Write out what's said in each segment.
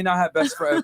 not have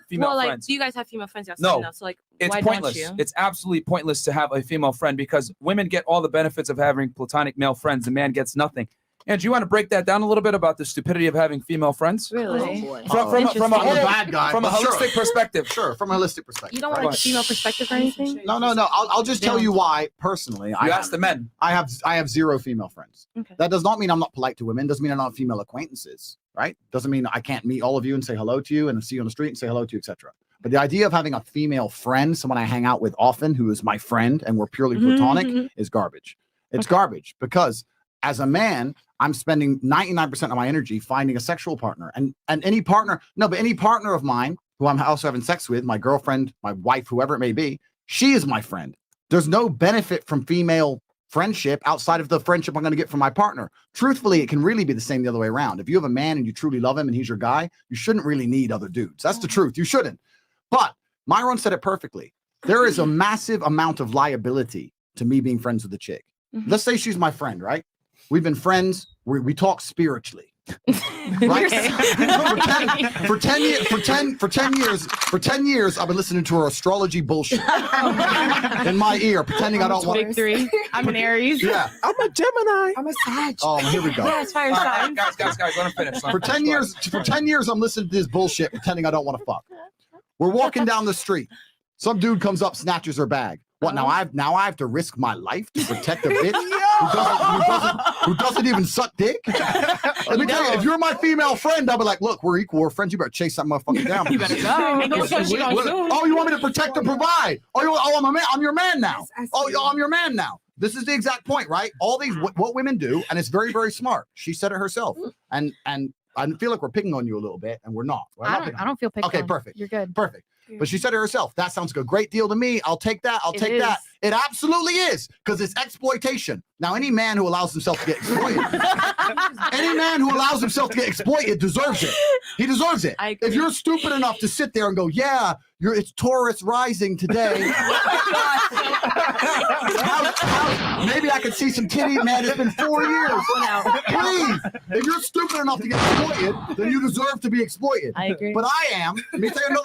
female well, like, friends. do you guys have female friends? No. So like, It's why pointless. don't you? It's absolutely pointless to have a female friend because women get all the benefits of having platonic male friends. The man gets nothing. And do you want to break that down a little bit about the stupidity of having female friends? Really? From a bad guy, from a holistic perspective. Sure, from a holistic perspective. You don't want like a female perspective or anything? No. I'll just tell you why. Personally, You ask the men. I have 0 female friends. Okay. That does not mean I'm not polite to women. Doesn't mean I don't have female acquaintances. Right? Doesn't mean I can't meet all of you and say hello to you and see you on the street and say hello to you, etc. But the idea of having a female friend, someone I hang out with often, who is my friend, and we're purely platonic, is garbage. It's garbage because as a man, I'm spending 99% of my energy finding a sexual partner, and any partner of mine who I'm also having sex with, my girlfriend, my wife, whoever it may be, she is my friend. There's no benefit from female friendship outside of the friendship I'm going to get from my partner. Truthfully, it can really be the same the other way around. If you have a man and you truly love him and he's your guy, you shouldn't really need other dudes. That's the truth. You shouldn't. But Myron said it perfectly. There is a massive amount of liability to me being friends with a chick. Let's say she's my friend, right? We've been friends. We talk spiritually. Right? For 10 years, I've been listening to her astrology bullshit in my ear, pretending I don't want. Big 3. I'm an Aries. Yeah, I'm a Gemini. I'm a Sag. oh, here we go. Yeah, it's fire sign. Guys, let him finish. For 10 years, I'm listening to this bullshit, pretending I don't want to fuck. We're walking down the street. Some dude comes up, snatches her bag. What now? I have to risk my life to protect a bitch who doesn't even suck dick. Let me tell you, if you're my female friend, I'll be like, look, we're equal, we're friends. You better chase that motherfucker down. You better go. Oh, you want me to protect and provide? I'm a man. I'm your man now. I'm your man now. This is the exact point, right? All these what women do, and it's very, very smart. She said it herself, and I feel like we're picking on you a little bit, and we're not. I don't feel picked on. Okay, perfect. You're good. Perfect. But she said it herself. That sounds like a great deal to me. I'll take that. I'll take that. It absolutely is, because it's exploitation. Now, any man who allows himself to get exploited, deserves it. He deserves it. If you're stupid enough to sit there and go, yeah, it's Taurus rising today. Maybe I could see some titty, man. It's been 4 years. Please, if you're stupid enough to get exploited, then you deserve to be exploited. I agree. But I am. Let me tell you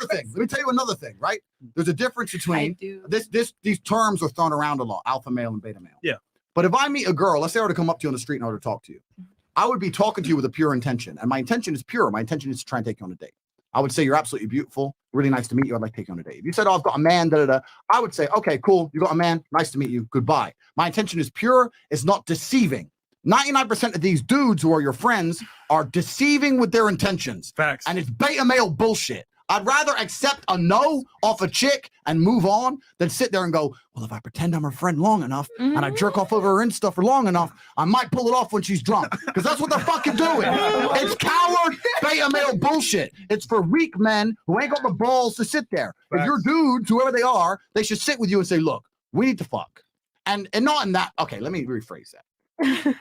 another thing. Right? There's a difference between these terms are thrown around a lot: alpha male and beta male. Yeah. But if I meet a girl, let's say I were to come up to you on the street and I were to talk to you, I would be talking to you with a pure intention, and my intention is pure. My intention is to try and take you on a date. I would say, you're absolutely beautiful. Really nice to meet you. I'd like to take you on a date. If you said, oh, I've got a man, I would say, okay, cool. You got a man. Nice to meet you. Goodbye. My intention is pure. It's not deceiving. 99% of these dudes who are your friends are deceiving with their intentions. Facts. And it's beta male bullshit. I'd rather accept a no off a chick and move on than sit there and go, well, if I pretend I'm her friend long enough and I jerk off over her Insta for long enough, I might pull it off when she's drunk. Because that's what they're fucking doing. It's coward beta male bullshit. It's for weak men who ain't got the balls to sit there. If you're dudes, whoever they are, they should sit with you and say, look, we need to fuck. And not in that. Okay, let me rephrase that.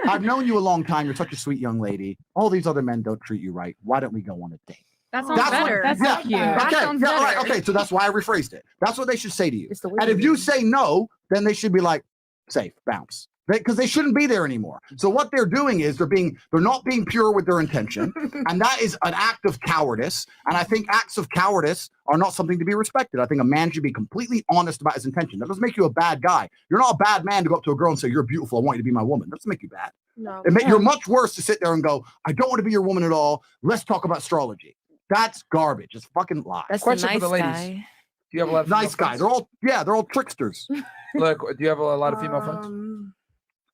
I've known you a long time. You're such a sweet young lady. All these other men don't treat you right. Why don't we go on a date? That sounds better. That's cute. Okay, so that's why I rephrased it. That's what they should say to you. And if you say no, then they should be like, safe, bounce. Because they shouldn't be there anymore. So what they're doing is they're not being pure with their intention. And that is an act of cowardice. And I think acts of cowardice are not something to be respected. I think a man should be completely honest about his intention. That doesn't make you a bad guy. You're not a bad man to go up to a girl and say, you're beautiful, I want you to be my woman. That doesn't make you bad. No. You're much worse to sit there and go, I don't want to be your woman at all. Let's talk about astrology. That's garbage. It's fucking lies. That's Question nice for the ladies. guy. Do you have a lot of Nice guys. They're all tricksters. Look, do you have a lot of female friends?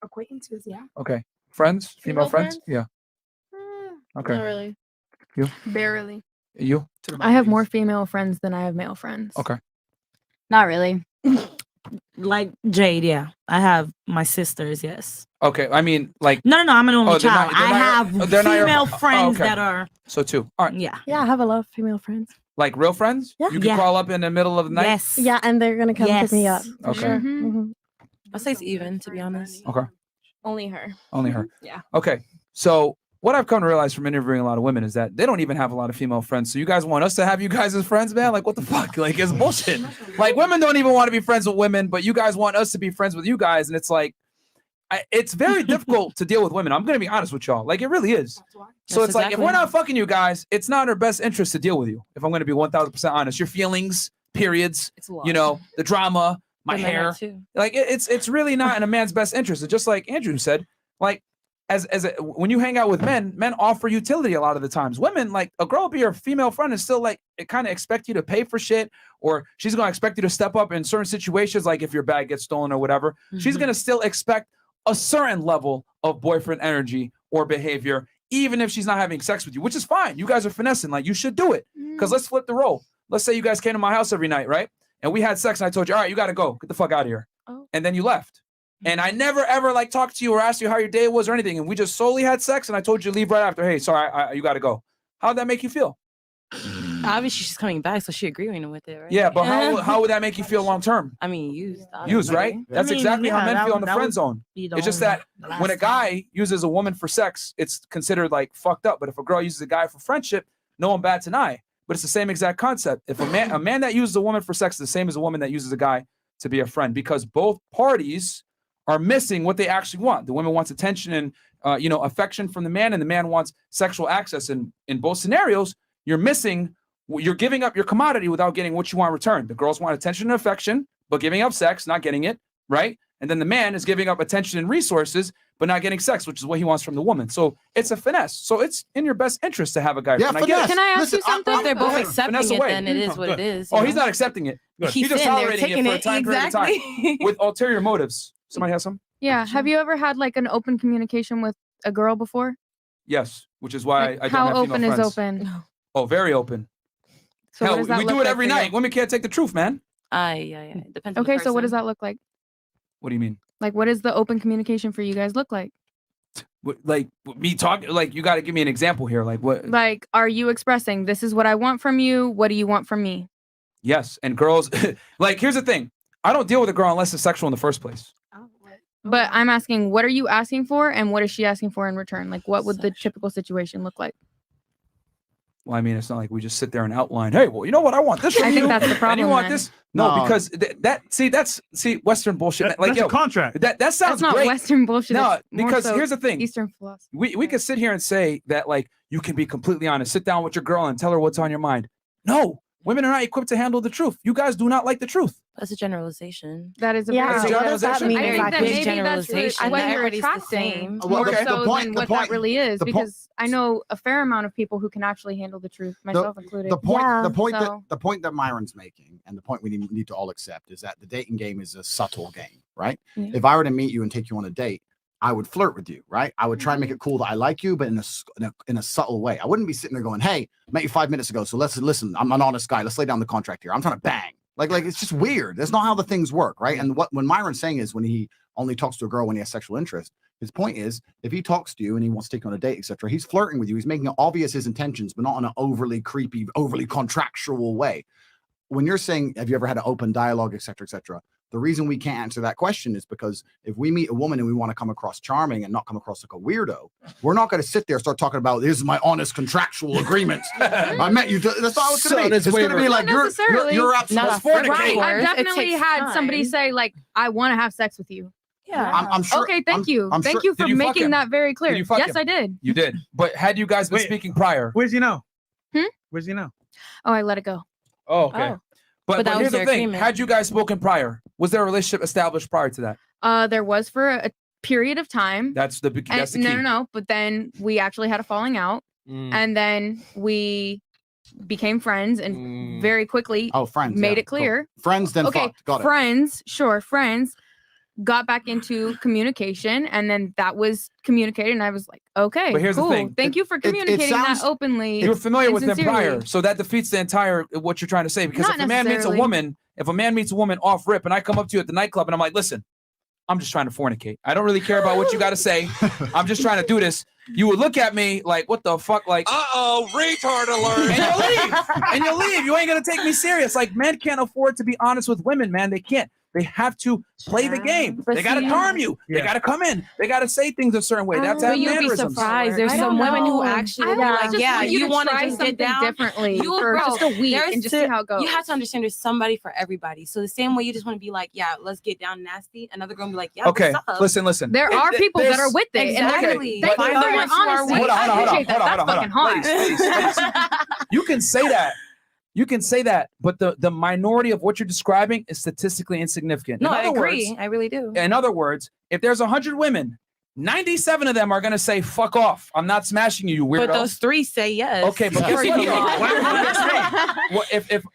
Acquaintances, yeah. Okay. Friends? Female friends? Yeah. Okay. Not really. You? Barely. You? I have more female friends than I have male friends. Okay. Not really. Like Jade, yeah. I have my sisters, yes. Okay. I mean, like. No, I'm an only child. I have female friends that are. So 2. All right. Yeah. Yeah, I have a lot of female friends. Like real friends? Yeah. You can call up in the middle of the night? Yes. Yeah, and they're going to come pick me up. Okay. Sure. Mm-hmm. I'll say it's even, to be honest. Okay. Only her. Only her. Yeah. Okay. So what I've come to realize from interviewing a lot of women is that they don't even have a lot of female friends. So you guys want us to have you guys as friends, man? Like, what the fuck? Like, it's bullshit. Like, women don't even want to be friends with women, but you guys want us to be friends with you guys. And it's like, it's very difficult to deal with women. I'm gonna be honest with y'all. Like it really is. So That's it's like if exactly we're it. not fucking you guys, it's not in our best interest to deal with you. If I'm gonna be 1,000% honest, your feelings, periods, It's a lot. you know, the drama, my The men hair, are too. like it's really not in a man's best interest. It's just like Andrew said, like when you hang out with men offer utility a lot of the times. Women, like a girl will be your female friend and still like it kind of expect you to pay for shit, or she's gonna expect you to step up in certain situations, like if your bag gets stolen or whatever. She's gonna still expect a certain level of boyfriend energy or behavior, even if she's not having sex with you, which is fine. You guys are finessing, like you should do it. Because let's flip the role. Let's say you guys came to my house every night, right? And we had sex, and I told you, all right, you gotta go, get the fuck out of here. And then you left. And I never ever like talked to you or asked you how your day was or anything. And we just solely had sex, and I told you to leave right after. Hey, sorry, you gotta go. How'd that make you feel? Obviously, she's coming back, so she agreeing with it, right? Yeah, but how would that make you feel long term? I mean, used. Used, right? obviously. That's exactly how men feel in the friend zone. be the It's just only that when a last guy uses a woman for sex, it's considered like fucked up. But if a girl uses a guy for friendship, no one bats an eye. But it's the same exact concept. If a man that uses a woman for sex is the same as a woman that uses a guy to be a friend, because both parties are missing what they actually want. The woman wants attention and affection from the man, and the man wants sexual access. And in both scenarios, you're giving up your commodity without getting what you want in return. The girls want attention and affection, but giving up sex, not getting it, right? And then the man is giving up attention and resources, but not getting sex, which is what he wants from the woman. So it's a finesse. So it's in your best interest to have a guy. Yeah, friend. I get it. Can I ask Listen, you something? I'm- If they're both I'm- accepting Finesse it, away. then it is what it is. Oh, you he's know? not accepting it. He's He's just in there tolerating it taking for a time period of time exactly. with ulterior motives. Somebody has some? Yeah. Have you ever had like an open communication with a girl before? Yes, which is why Like, I don't how have open female is friends. open? Oh, very open. So what Hell, does that we look do it like every for you? night. Women can't take the truth, man. Yeah. Depends. on the Okay, so what does person. that look like? What do you mean? Like, what does the open communication for you guys look like? Like me talking? Like you got to give me an example here. Like what? Like, are you expressing this is what I want from you? What do you want from me? Yes, and girls. Like here's the thing. I don't deal with a girl unless it's sexual in the first place. But I'm asking, what are you asking for, and what is she asking for in return? Like, what would the typical situation look like? Well, I mean, it's not like we just sit there and outline. Hey, well, you know what? I want this from I you. think that's the And you problem, want then. this? No, No. because that's Western bullshit. Like That's yo, a contract. that sounds That's not great. Western bullshit. No, it's more because so here's the thing. Eastern philosophy. We could sit here and say that like you can be completely honest. Sit down with your girl and tell her what's on your mind. No, women are not equipped to handle the truth. You guys do not like the truth. That's a generalization. That is a Yeah, very That's a what does that generalization. mean? I think that exactly? maybe that's generalization. what you're Everybody's the attracting same. Well, more the so point- than the what point- that really is, the po- because I know a fair amount of people who can actually handle the truth, myself included. The point, Yeah, the point that so- the point that Myron's making, and the point we need to all accept, is that the dating game is a subtle game, right? Yeah. If I were to meet you and take you on a date, I would flirt with you, right? I would try and make it cool that I like you, but in a subtle way. I wouldn't be sitting there going, "Hey, met you 5 minutes ago, so let's listen. I'm an honest guy. Let's lay down the contract here. I'm trying to bang." Like it's just weird. That's not how the things work, right? And when Myron's saying is when he only talks to a girl when he has sexual interest. His point is, if he talks to you and he wants to take you on a date, etc., he's flirting with you. He's making it obvious his intentions, but not in an overly creepy, overly contractual way. When you're saying, have you ever had an open dialogue, etc., etc., the reason we can't answer that question is because if we meet a woman and we want to come across charming and not come across like a weirdo, we're not going to sit there and start talking about, this is my honest contractual agreements. I met you. That's not how it's going to be. It's going to be like, Not you're necessarily. absolutely Not a fornicate. Right. I've It definitely takes had somebody time. say, like, I want to have sex with you. Yeah. I'm sure. Okay, thank you. I'm Thank sure- you for Did you fuck him? making that very clear. Did you fuck Yes, him? I did. You did. But had you guys been Wait. speaking prior? Where's you know? Hmm? Where's you know? Oh, I let it go. Oh, okay. Oh. But that here's was the their thing. agreement. Had you guys spoken prior? Was there a relationship established prior to that? There was for a period of time. That's the And, that's the key. no. But then we actually had a falling out, and then we became friends, and very quickly Oh, friends. made yeah, it clear. cool. Friends, then Okay, fucked. Got it. friends, sure, friends. Got back into communication, and then that was communicated, and I was like, okay, But here's the cool. thing. Thank you for communicating sounds- that openly. You were familiar and with them prior, sincerely. so that defeats the entire what you're trying to say. Because Not if a man meets a necessarily. woman, if a man meets a woman off rip, and I come up to you at the nightclub and I'm like, listen, I'm just trying to fornicate. I don't really care about what you got to say. I'm just trying to do this. You would look at me like, what the fuck? Like, retard alert. and you'll leave. And you'll leave. You ain't gonna take me serious. Like, men can't afford to be honest with women, man. They can't. They have to play the game. But They got to see- charm you. They Yeah. got to come in. They got to say things a certain way. That's how But you'd be mannerisms. surprised. There's I some don't women who know. actually I be would like, just yeah, want you to want to try just something get down differently You- for bro, just a week there's and just to- see how it goes. You have to understand there's somebody for everybody. So the same way you just want to be like, yeah, let's get down nasty. Another girl will be like, yeah, Okay, what's up? listen. There are people that are with it, and they're Exactly. thank you Find for the your ones who are honesty. with I it. appreciate that. That's fucking hard. Ladies. You can say that. You can say that, but the minority of what you're describing is statistically insignificant. No, In I other agree. words- I really do. In other words, if there's 100 women, 97 of them are going to say, fuck off. I'm not smashing you, you weirdo. But those 3 say yes. Okay, but guess For what? you. Well,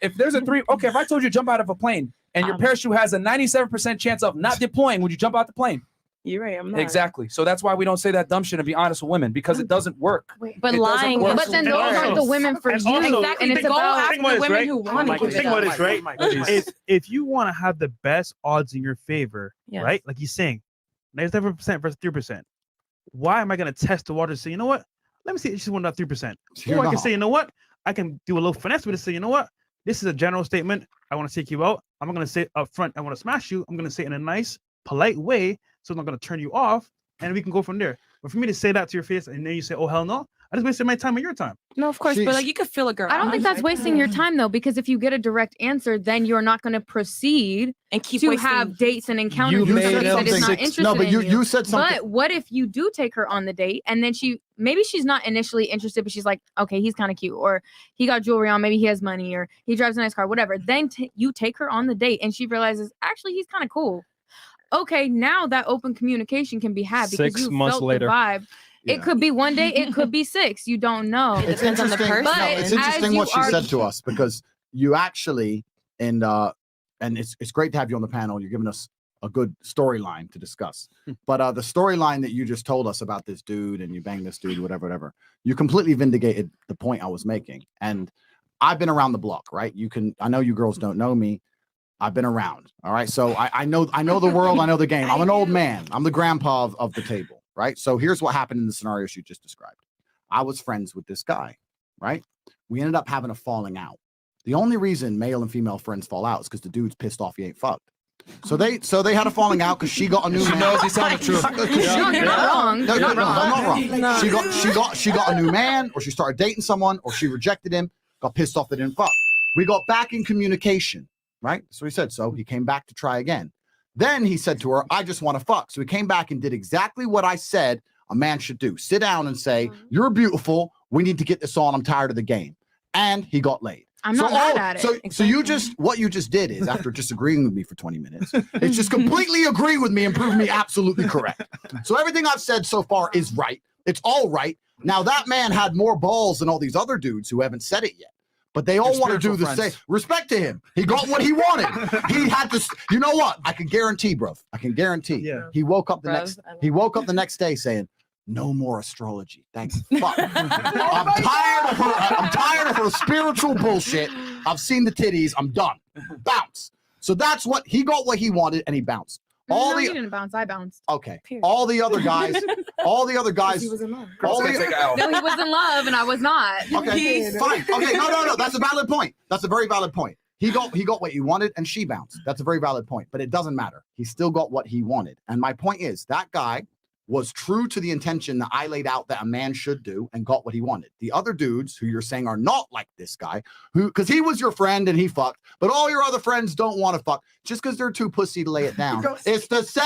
if there's a 3, okay, if I told you to jump out of a plane and your parachute has a 97% chance of not deploying, would you jump out the plane? You're right. I'm not. Exactly. So that's why we don't say that dumb shit and be honest with women, because it doesn't work. But It doesn't lying. work. But then And those also- aren't the women for and you. also- Exactly. And The it's goal about has to be women who want to The give it thing up. what is right Please. is if you want to have the best odds in your favor, Yes. right? Like he's saying, 97% versus 3%. Why am I going to test the water to say, you know what? Let me see if she's won that 3%. You're Or I can not. say, you know what? I can do a little finesse with it. Say, you know what? This is a general statement. I want to take you out. I'm not going to say up front, I want to smash you. I'm going to say it in a nice, polite way. So I'm not going to turn you off. And we can go from there. But for me to say that to your face and then you say, oh, hell no, I just wasted my time and your time. No, of course. She- But like you could feel a girl. I don't think that's wasting your time though, because if you get a direct answer, then you're not going to proceed and keep to wasting- have dates and encounters You with made somebody that is not something- interested No, but in you said something. But what if you do take her on the date and then maybe she's not initially interested, but she's like, okay, he's kind of cute, or he got jewelry on, maybe he has money, or he drives a nice car, whatever. Then you take her on the date and she realizes actually he's kind of cool. Okay, now that open communication can be had because 6 you months felt later. the vibe. Yeah. It could be one day, it could be 6. You don't know. It depends on the person. No, But it's as interesting you what she are- said to us because you actually and it's great to have you on the panel. You're giving us a good storyline to discuss. But the storyline that you just told us about this dude and you banged this dude, whatever, you completely vindicated the point I was making. And I've been around the block, right? I know you girls don't know me. I've been around. All right. So I know the world. I know the game. I'm an old man. I'm the grandpa of the table. Right. So here's what happened in the scenarios you just described. I was friends with this guy. Right. We ended up having a falling out. The only reason male and female friends fall out is because the dude's pissed off he ain't fucked. So they had a falling out because she got a new man. knows he's telling the truth. No, you're not wrong. No, You're no, not I'm wrong. not wrong. She got a new man, or she started dating someone, or she rejected him, got pissed off they didn't fuck. We got back in communication, right? So he said so. He came back to try again. Then he said to her, I just want to fuck. So he came back and did exactly what I said a man should do. Sit down and say, you're beautiful. We need to get this on. I'm tired of the game. And he got laid. I'm not mad at it. So what you just did is after disagreeing with me for 20 minutes, it's just completely agree with me and prove me absolutely correct. So everything I've said so far is right. It's all right. Now that man had more balls than all these other dudes who haven't said it yet. But they all Your want to do spiritual the friends. same. Respect to him. He got what he wanted. He had to. You know what? I can guarantee, bro. I can guarantee. Yeah. He woke up the Bruv, next. I love He woke up the next day saying, "No more astrology. Thank fuck. I'm tired of her spiritual bullshit. I've seen the titties. I'm done. Bounce." So that's what he got. What he wanted, and he bounced. No, you didn't bounce. I bounced. Okay. Period. All the other guys. All the other guys. He was in love. All Girl's gonna take the, a L. No, he was in love, and I was not. okay. Fine. Okay. No. That's a valid point. That's a very valid point. He got what he wanted, and she bounced. That's a very valid point. But it doesn't matter. He still got what he wanted. And my point is that guy was true to the intention that I laid out that a man should do and got what he wanted. The other dudes who you're saying are not like this guy, because he was your friend and he fucked, but all your other friends don't want to fuck just because they're too pussy to lay it down. It's the same.